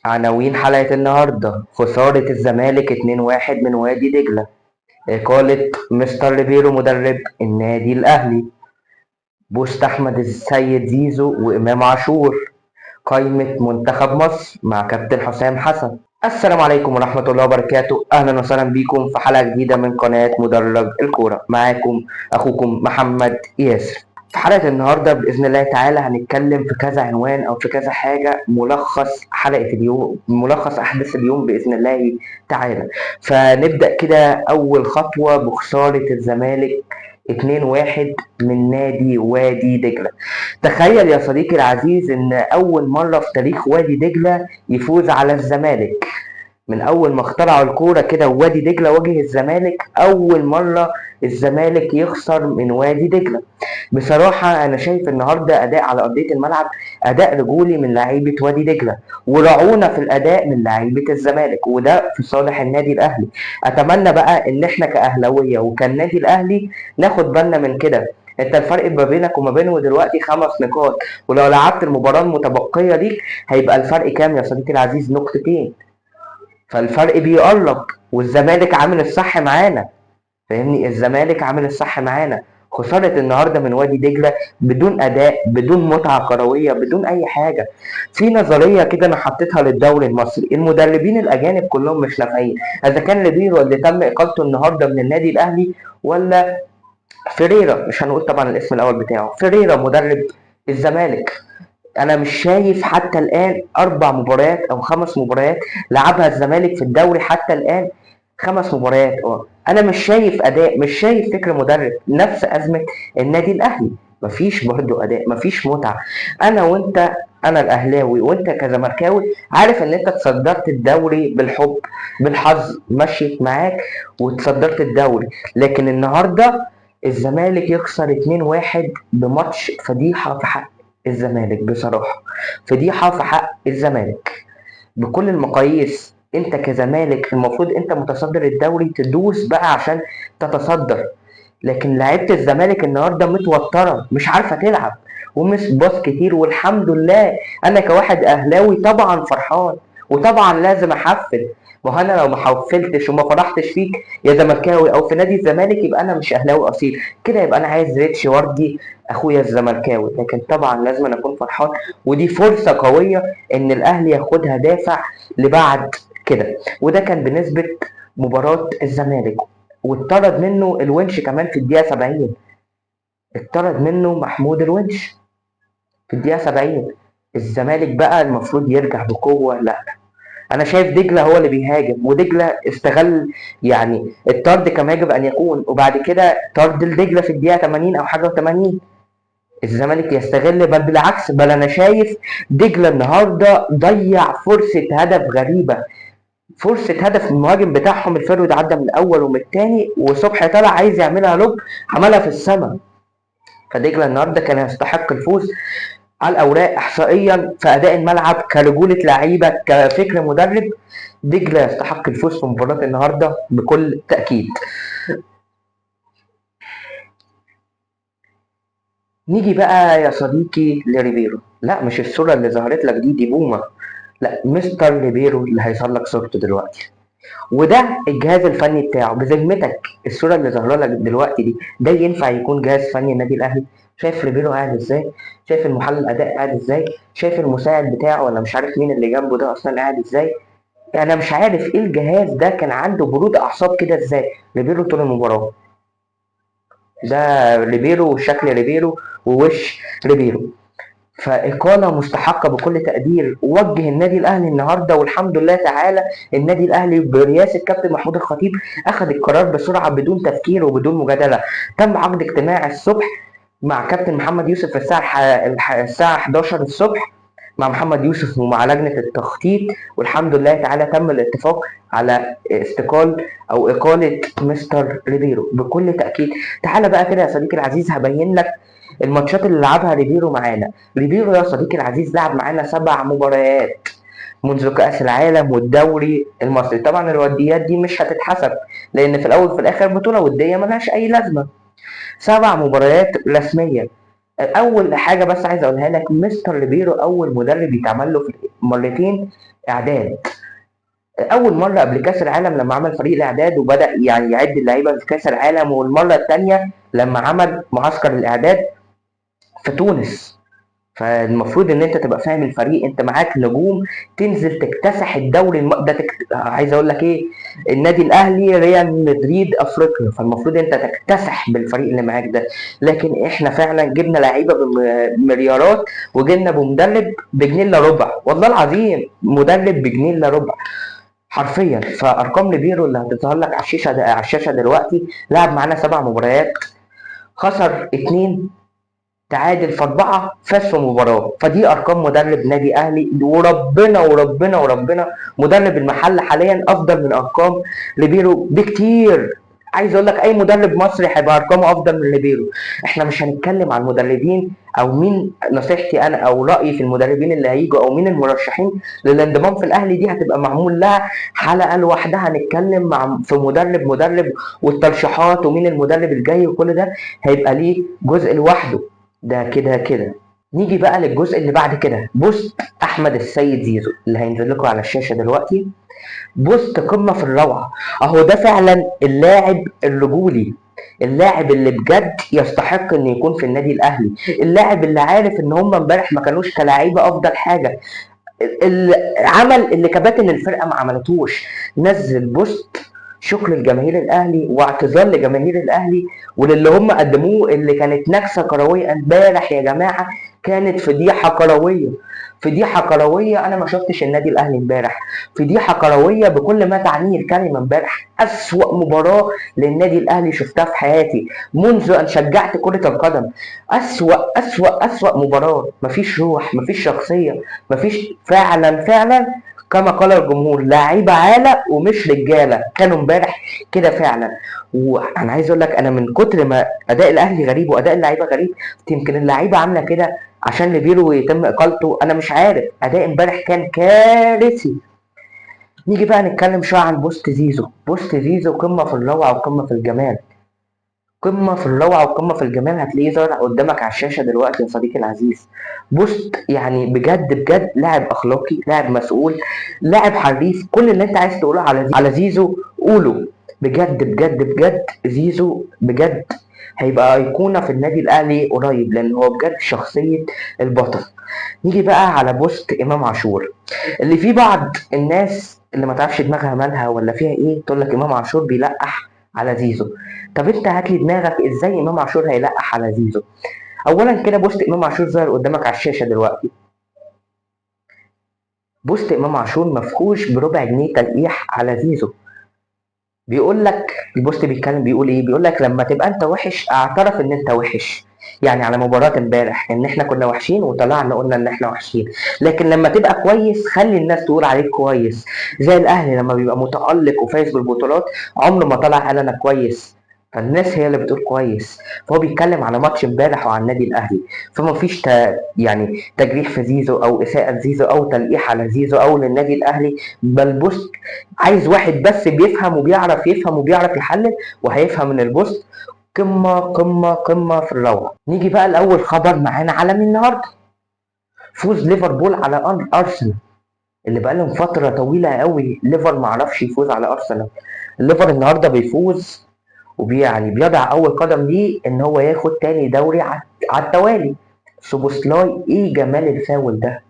عناوين حلقة النهاردة: خسارة الزمالك 2-1 من وادي دجلة. إقالة مستر ريبيرو مدرب النادي الأهلي. بوست أحمد السيد زيزو وإمام عاشور. قائمة منتخب مصر مع كابتن حسام حسن. السلام عليكم ورحمة الله وبركاته، أهلا وسهلا بكم في حلقة جديدة من قناة مدرج الكورة. معاكم أخوكم محمد ياسر. في حلقة النهاردة بإذن الله تعالى هنتكلم في كذا عنوان أو في كذا حاجة، ملخص حلقة اليوم، ملخص أحداث اليوم بإذن الله تعالى. فنبدأ كده. أول خطوة بخسارة الزمالك 2-1 من نادي وادي دجلة. تخيل يا صديقي العزيز إن أول مرة في تاريخ وادي دجلة يفوز على الزمالك. من اول ما اخترعوا الكوره كده ووادي دجله واجه الزمالك، اول مره الزمالك يخسر من وادي دجله. بصراحه انا شايف النهارده اداء على ارضيه الملعب، اداء رجولي من لعيبه وادي دجله، ورعونه في الاداء من لعيبه الزمالك، وده في صالح النادي الاهلي. اتمنى بقى ان احنا كاهلاويه وكالنادي الاهلي ناخد بالنا من كده. انت الفرق ما بينك وما بينه دلوقتي 5 نقاط، ولو لعبت المباراه المتبقيه دي هيبقى الفرق كام يا صديقي العزيز؟ نقطتين. فالفرق بيقرب، والزمالك عامل الصح معانا. فاهمني؟ الزمالك عامل الصح معانا. خسارة النهارده من وادي دجلة بدون أداء، بدون متعة كروية، بدون أي حاجة. في نظرية كده أنا حطيتها للدوري المصري: المدربين الأجانب كلهم مش نافعين. إذا كان ريبيرو اللي تم إقالته النهارده من النادي الأهلي، ولا فيريرا، مش هنقول طبعا الاسم الأول بتاعه، فيريرا مدرب الزمالك. انا مش شايف حتى الان 4 مباريات او 5 مباريات لعبها الزمالك في الدوري حتى الان. 5 مباريات. انا مش شايف اداء، مش شايف فكر مدرب. نفس ازمه النادي الاهلي، مفيش برضه اداء، مفيش متعه. انا وانت، انا الاهلاوي وانت كزملكاوي، عارف ان انت تصدرت الدوري بالحب، بالحظ مشيت معاك وتصدرت الدوري. لكن النهارده الزمالك يخسر 2-1 بماتش فضيحه في حق الزمالك. بصراحة فضيحة في حق الزمالك بكل المقاييس. انت كزمالك المفروض انت متصدر الدوري، تدوس بقى عشان تتصدر. لكن لعيبة الزمالك النهارده متوترة، مش عارفة تلعب، ومس باص كتير. والحمد لله انا كواحد اهلاوي طبعا فرحان، وطبعا لازم احفل. ما هو انا لو ما حفلتش وما فرحتش فيك يا زملكاوي او في نادي الزمالك، يبقى انا مش اهلاوي اصيل كده، يبقى انا عايز ريتش وردي اخويا الزملكاوي. لكن طبعا لازم أنا اكون فرحان، ودي فرصه قويه ان الاهلي ياخدها دافع لبعد كده. وده كان بنسبه مباراه الزمالك. واتطرد منه الونش كمان في الدقيقة 70. اتطرد منه محمود الونش في الدقيقة 70. الزمالك بقى المفروض يرجع بقوة. لا، أنا شايف دجلة هو اللي بيهاجم، ودجلة استغل يعني الطرد كما يجب أن يكون، وبعد كده طرد الدجلة في الدقيقة 80 أو حاجة و80. الزمالك يستغل، بل بالعكس، بل أنا شايف دجلة النهاردة ضيع فرصة هدف غريبة. فرصة هدف المهاجم بتاعهم الفرود عدى من الأول ومن التاني، وصبحي طلع عايز يعملها لوب، عملها في السماء. فدجلة النهارده كان يستحق الفوز على الأوراق إحصائيا، في أداء الملعب، كرجولة لعيبة، كفكر مدرب. دجلة يستحق الفوز في مباراة النهارده بكل تأكيد. نيجي بقى يا صديقي لريبيرو. لا، مش الصورة اللي ظهرت لك دي بومة. لا، مستر ريبيرو اللي هيظهر لك صورته دلوقتي، وده الجهاز الفني بتاعه. بذمتك الصوره اللي ظاهره لك دلوقتي دي، ده ينفع يكون جهاز فني النادي الاهلي؟ شايف ريبيرو قاعد ازاي؟ شايف المحلل الاداء قاعد ازاي؟ شايف المساعد بتاعه ولا مش عارف مين اللي جنبه ده اصلا قاعد ازاي؟ انا مش عارف ايه الجهاز ده كان عنده برود اعصاب كده ازاي. ريبيرو طول المباراه، ده ريبيرو وشكل ريبيرو ووش ريبيرو. فإقالة مستحقة بكل تقدير. وجه النادي الأهلي النهارده، والحمد لله تعالى النادي الأهلي برئاسة كابتن محمود الخطيب أخذ القرار بسرعة بدون تفكير وبدون مجادلة. تم عقد اجتماع الصبح مع كابتن محمد يوسف في الساعة 11 الصبح، مع محمد يوسف ومع لجنة التخطيط، والحمد لله تعالى تم الاتفاق على استقال أو إقالة مستر ريبيرو بكل تأكيد. تعالى بقى كده يا صديقي العزيز هبين لك الماتشات اللي لعبها ريبيرو معانا. ريبيرو يا صديقي العزيز لعب معانا 7 مباريات منذ كأس العالم والدوري المصري. طبعا الوديات دي مش هتتحسب، لأن في الأول وفي الآخر بطولة ودية ملهاش أي لازمة. 7 مباريات رسمية. اول حاجه بس عايز اقولها لك، مستر ليبيرو اول مدرب يتعمل له في مرتين اعداد. اول مره قبل كاس العالم لما عمل فريق الاعداد وبدا يعني يعد اللعيبه في كاس العالم، والمره الثانيه لما عمل معسكر الاعداد في تونس. فالمفروض ان انت تبقى فاهم الفريق، انت معاك نجوم تنزل تكتسح الدوري عايز اقول لك ايه، النادي الاهلي ريال مدريد افريقيا، فالمفروض انت تكتسح بالفريق اللي معاك ده. لكن احنا فعلا جبنا لعيبه بمليارات، وجبنا بمدرب بجنيه الا ربع، والله العظيم مدرب بجنيه الا ربع حرفيا. فارقام ليبيرو اللي هتظهر لك على الشاشه دلوقتي، لعب معانا 7 مباريات، خسر 2، تعادل في 4، فاز في مباراة. فدي أرقام مدرب نادي أهلي، وربنا وربنا وربنا مدرب المحل حاليا أفضل من أرقام ليبيرو بكتير. عايز اقول لك اي مدرب مصري هيبقى ارقامه افضل من ليبيرو. احنا مش هنتكلم عن المدربين او مين نصيحتي انا او رايي في المدربين اللي هيجوا او مين المرشحين للانضمام في الاهلي، دي هتبقى معمول لها حلقه لوحدها، هنتكلم في مدرب والترشيحات ومين المدرب الجاي وكل ده هيبقى ليه جزء لوحده، ده كده كده. نيجي بقى للجزء اللي بعد كده، بوست احمد السيد زيزو اللي هينزل لكم على الشاشه دلوقتي. بوست قمه في الروعه، اهو ده فعلا اللاعب الرجولي، اللاعب اللي بجد يستحق انه يكون في النادي الاهلي، اللاعب اللي عارف ان هم امبارح ما كانوش كلاعيبه افضل حاجه، عمل اللي كباتن الفرقه ما عملتوش، نزل بوست شكر لجماهير الاهلي واعتذار لجماهير الاهلي وللي هم قدموه، اللي كانت نكسه كرويه امبارح يا جماعه، كانت فضيحه كرويه، فضيحه كرويه. انا ما شفتش النادي الاهلي امبارح، فضيحه كرويه بكل ما تعنيه الكلمه. امبارح اسوأ مباراه للنادي الاهلي شفتها في حياتي منذ ان شجعت كره القدم. اسوأ اسوأ اسوأ مباراه، مفيش روح، مفيش شخصيه، مفيش فعلا فعلا كما قال الجمهور لعيبه عاله ومش رجاله، كانوا امبارح كده فعلا. وانا عايز اقول لك انا من كتر ما اداء الاهلي غريب واداء اللعيبه غريب، يمكن اللعيبه عامله كده عشان ليبيرو يتم اقالته، انا مش عارف، اداء امبارح كان كارثي. نيجي بقى نتكلم شويه عن بوست زيزو. بوست زيزو قمه في الروعه وقمه في الجمال، قمة في الروعة وقمة في اللي هتلاقيه ظاهر قدامك على الشاشة دلوقتي يا صديقي العزيز. بوست يعني بجد بجد لاعب أخلاقي، لاعب مسؤول، لاعب حريف، كل اللي أنت عايز تقوله على زيزو قوله. بجد بجد بجد زيزو بجد هيبقى أيقونة في النادي الأهلي قريب، لأن هو بجد شخصية البطل. نيجي بقى على بوست إمام عاشور، اللي فيه بعض الناس اللي ما تعرفش دماغها مالها ولا فيها إيه تقول لك إمام عاشور بيلقح على زيزو. طب انت هات لي دماغك ازاي امام عاشور هيلقح على زيزو؟ اولا كده بوست امام عاشور ظاهر قدامك على الشاشه دلوقتي، بوست امام عاشور مفهوش بربع جنيه تلقيح على زيزو. بيقول لك البوست بيتكلم بيقول ايه، بيقول لك لما تبقى انت وحش اعترف ان انت وحش، يعني على مباراة امبارح ان احنا كنا وحشين وطلعنا قلنا ان احنا وحشين، لكن لما تبقى كويس خلي الناس تقول عليك كويس. زي الاهلي لما بيبقى متألق وفايز بالبطولات عمره ما طلع قال انا كويس، فالناس هي اللي بتقول كويس. فهو بيتكلم على ماتش امبارح وعلى النادي الاهلي، فما فيش يعني تجريح في زيزو او اساءة زيزو او تلقيح على زيزو او للنادي الاهلي، بل بوست عايز واحد بس بيفهم وبيعرف يفهم وبيعرف يحلل وهيفهم من البوست. قمة قمة قمة في الروعة. نيجي بقى لأول خبر معانا عالمي النهاردة، فوز ليفربول على أرسنال، اللي بقى لهم فترة طويلة قوي ليفر معرفش يفوز على أرسنال. الليفر النهاردة بيفوز ويعني بيضع أول قدم ليه إن هو ياخد تاني دوري على التوالي. سوبوسلاي إيه جمال الفاول ده،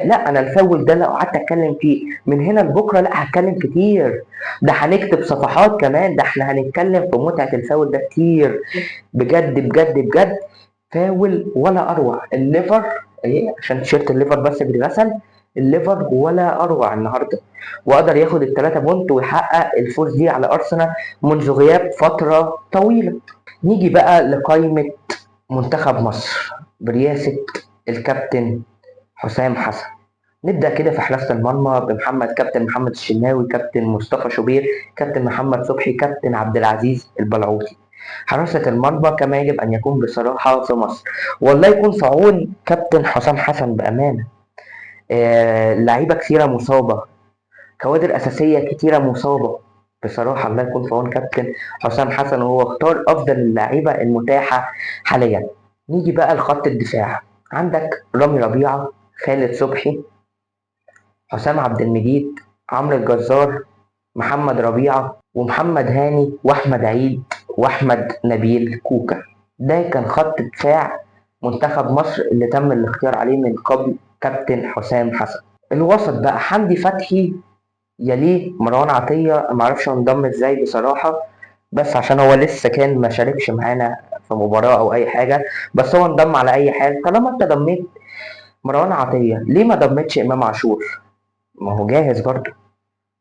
لا انا الفاول ده لو قعدت اتكلم فيه من هنا لبكره لا هتكلم كتير، ده هنكتب صفحات كمان، ده احنا هنتكلم في متعه الفاول ده كتير. بجد بجد بجد فاول ولا اروع. الليفر ايه عشان تيشيرت الليفر بس بيتغسل، الليفر ولا اروع النهارده، وقدر ياخد الثلاثه بونت ويحقق الفوز دي على ارسنال منذ غياب فتره طويله. نيجي بقى لقائمه منتخب مصر برئاسه الكابتن حسام حسن. نبدأ كده في حراسة المرمى بمحمد، كابتن محمد الشناوي، كابتن مصطفى شوبير، كابتن محمد صبحي، كابتن عبد العزيز البلعوطي. حراسة المرمى كما يجب أن يكون بصراحة في مصر، والله يكون في عون كابتن حسام حسن بأمانة. لعيبة كثيرة مصابة، كوادر أساسية كتيرة مصابة، بصراحة الله يكون في عون كابتن حسام حسن، وهو اختار أفضل اللعيبة المتاحة حاليا. نيجي بقى لخط الدفاع. عندك رامي ربيعة، خالد صبحي، حسام عبد المجيد، عمرو الجزار، محمد ربيعة ومحمد هاني واحمد عيد واحمد نبيل كوكا. ده كان خط دفاع منتخب مصر اللي تم الاختيار عليه من قبل كابتن حسام حسن. الوسط بقى حمدي فتحي، يليه مروان عطية، معرفش هو انضم ازاي بصراحة، بس عشان هو لسه كان ما شاركش معانا في مباراة او اي حاجة، بس هو انضم على اي حال. طالما انت ضميت مروان عطية ليه ما ضمتش امام عاشور؟ ما هو جاهز برضه،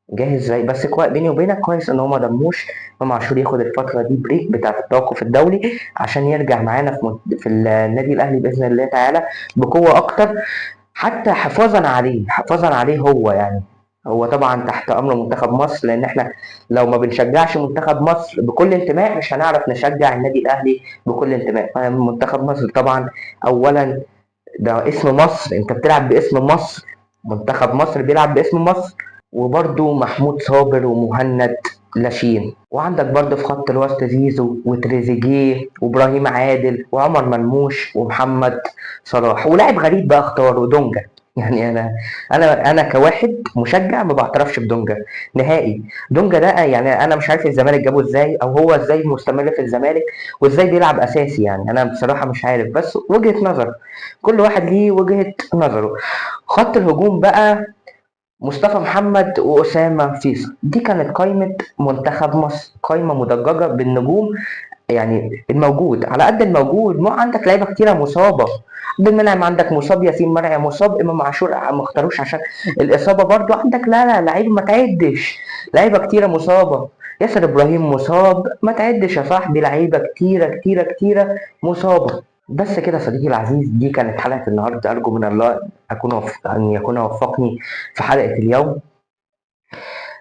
جاهز زي بس بيني وبينك كويس ان هو ما ضموش امام عاشور ياخد الفترة دي بريك بتاعة التوقف الدولي عشان يرجع معانا في النادي الاهلي باذن الله تعالى بقوة اكتر، حتى حفاظا عليه هو يعني. هو طبعا تحت امر منتخب مصر، لان احنا لو ما بنشجعش منتخب مصر بكل انتماء مش هنعرف نشجع النادي الاهلي بكل انتماء. منتخب مصر طبعا اولا ده اسم مصر، انت بتلعب باسم مصر، منتخب مصر بيلعب باسم مصر. وبرده محمود صابر ومهند لاشين، وعندك برده في خط الوسط زيزو وتريزيجيه وابراهيم عادل وعمر مرموش ومحمد صلاح، ولاعب غريب بقى اختاره دونجا. يعني انا كواحد مشجع ما بعترفش بدونجا نهائي. دونجا ده يعني انا مش عارف الزمالك جابه ازاي، او هو ازاي مستمر في الزمالك وازاي بيلعب اساسي، يعني انا بصراحه مش عارف، بس وجهه نظر، كل واحد ليه وجهه نظره. خط الهجوم بقى مصطفى محمد وأسامة فيصل، دي كانت قائمة منتخب مصر، قائمة مدججة بالنجوم يعني الموجود على قد الموجود. ما عندك لعيبة كتيرة مصابة، عبد المنعم عندك مصاب، ياسين مرعي مصاب، إمام عاشور ما اختاروش عشان الإصابة برضو عندك، لا لعيبة ما تعدش، لعيبة كتيرة مصابة. ياسر إبراهيم مصاب، ما تعدش يا صاحبي، لعيبة كتيرة كتيرة كتيرة مصابة. بس كده صديقي العزيز، دي كانت حلقة النهاردة، أرجو من الله أن يكون وفقني في حلقة اليوم.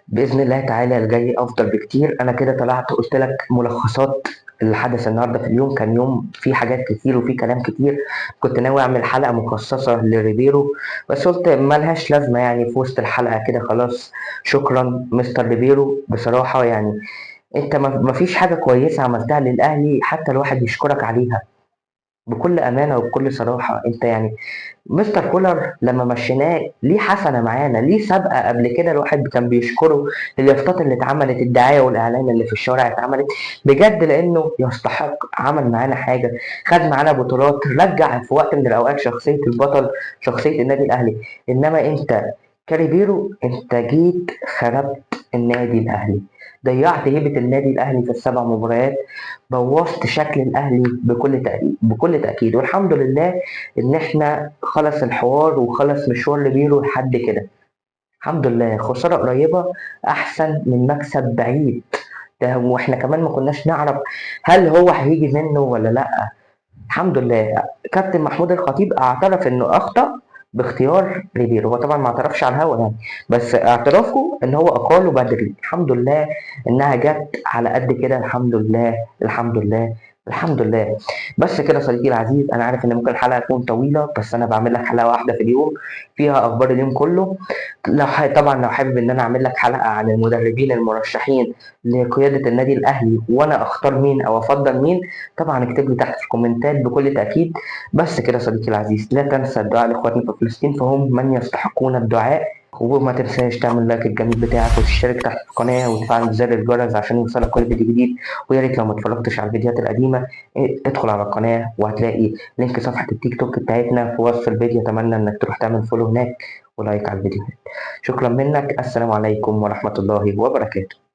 بإذن الله تعالى الجاي أفضل بكتير. أنا كده طلعت قلت لك ملخصات اللي حدث النهارده في اليوم. كان يوم فيه حاجات كتير وفيه كلام كتير، كنت ناوي أعمل حلقة مخصصة لريبيرو بس قلت ملهاش لازمة يعني في وسط الحلقة كده، خلاص. شكرا مستر ريبيرو بصراحة، يعني أنت ما فيش حاجة كويسة عملتها للأهلي حتى الواحد يشكرك عليها بكل أمانة وبكل صراحة. أنت يعني مستر كولر لما مشيناه ليه حسنه معانا، ليه سابقه قبل كده الواحد كان بيشكره، اليافطات اللي اتعملت، الدعايه والاعلان اللي في الشارع اتعملت بجد لانه يستحق. عمل معانا حاجه، خد معانا بطولات، رجع في وقت من الاوقات شخصيه البطل، شخصيه النادي الاهلي. انما انت كاريبيرو انت جيت خربت النادي الاهلي، ضيعت هيبه النادي الاهلي في السبع مباريات، بوظت شكل الاهلي بكل تاكيد. والحمد لله ان احنا خلص الحوار وخلص مشوار لبيرو لحد كده، الحمد لله. خسارة قريبة احسن من مكسب بعيد، ده واحنا كمان ما كناش نعرف هل هو هيجي منه ولا لا. الحمد لله كابتن محمود الخطيب اعترف انه اخطأ باختيار ريبيرو، هو طبعا ما اعترفش على الهوا يعني، بس اعترافه ان هو اقاله بدري. الحمد لله انها جت على قد كده، الحمد لله الحمد لله الحمد لله. بس كده صديقي العزيز، انا عارف ان ممكن الحلقه تكون طويله، بس انا بعمل لك حلقه واحده في اليوم فيها اخبار اليوم كله. طبعا لو حابب ان انا اعمل لك حلقه عن المدربين المرشحين لقياده النادي الاهلي وانا اختار مين او افضل مين، طبعا اكتب لي تحت في الكومنتات بكل تأكيد. بس كده صديقي العزيز، لا تنسى الدعاء لإخواتنا في فلسطين فهم من يستحقون الدعاء، وما تنساش تعمل لايك الجميل بتاعك وتشترك تحت في القناة وتفعل زر الجرس عشان يوصلك كل فيديو جديد. ويا ريت لو ما اتفرجتش على الفيديوهات القديمة ادخل على القناة وهتلاقي لينك صفحة التيك توك بتاعتنا في وصف الفيديو، اتمنى انك تروح تعمل فولو هناك ولايك على الفيديوهات. شكرا منك، السلام عليكم ورحمة الله وبركاته.